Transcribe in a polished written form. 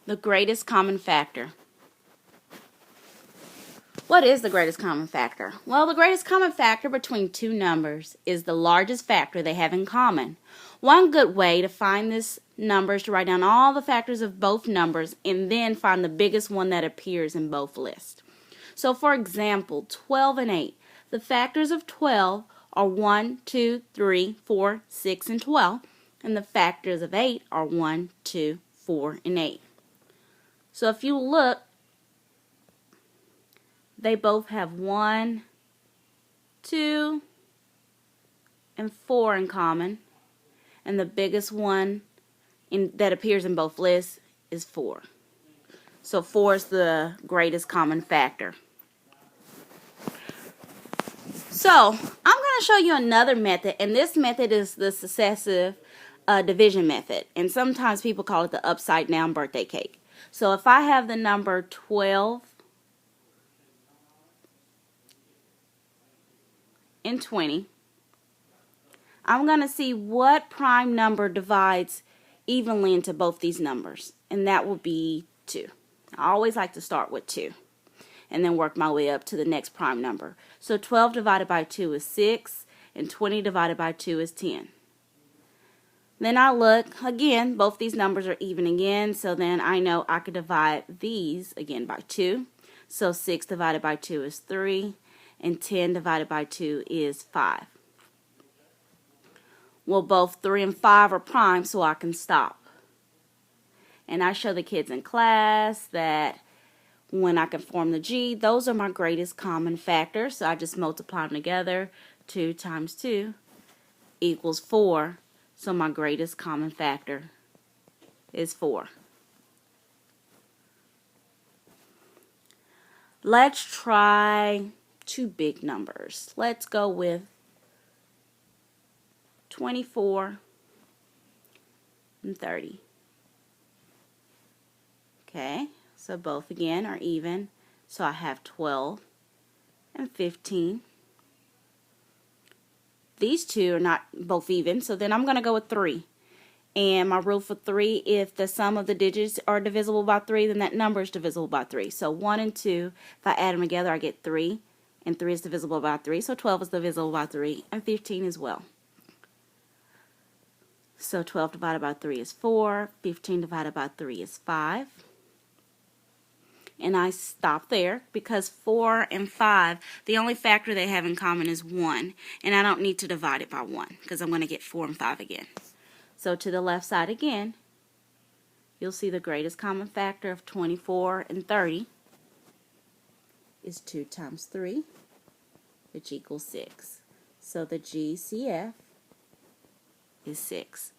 The greatest common factor. What is the greatest common factor? Well, the greatest common factor between two numbers is the largest factor they have in common. One good way to find this number is to write down all the factors of both numbers and then find the biggest one that appears in both lists. So, for example, 12 and 8. The factors of 12 are 1, 2, 3, 4, 6, and 12. And the factors of 8 are 1, 2, 4, and 8. So if you look, they both have 1, 2, and 4 in common. And the biggest one that appears in both lists is 4. So 4 is the greatest common factor. So I'm going to show you another method, and this method is the successive division method. And sometimes people call it the upside down birthday cake. So if I have the number 12 and 20, I'm going to see what prime number divides evenly into both these numbers, and that will be 2. I always like to start with 2 and then work my way up to the next prime number. So 12 divided by 2 is 6, and 20 divided by 2 is 10. Then I look, again, both these numbers are even again, so then I know I could divide these again by 2. So 6 divided by 2 is 3, and 10 divided by 2 is 5. Well, both 3 and 5 are prime, so I can stop. And I show the kids in class that when I can form the G, those are my greatest common factors. So I just multiply them together. 2 times 2 equals 4. So my greatest common factor is 4. Let's try two big numbers. Let's go with 24 and 30. Okay, so both again are even. So I have 12 and 15. These two are not both even, so then I'm going to go with 3. And my rule for 3, if the sum of the digits are divisible by 3, then that number is divisible by 3. So 1 and 2, if I add them together, I get 3. And 3 is divisible by 3, so 12 is divisible by 3, and 15 as well. So 12 divided by 3 is 4, 15 divided by 3 is 5. And I stop there because 4 and 5, the only factor they have in common is 1. And I don't need to divide it by 1 because I'm going to get 4 and 5 again. So to the left side again, you'll see the greatest common factor of 24 and 30 is 2 times 3, which equals 6. So the GCF is 6.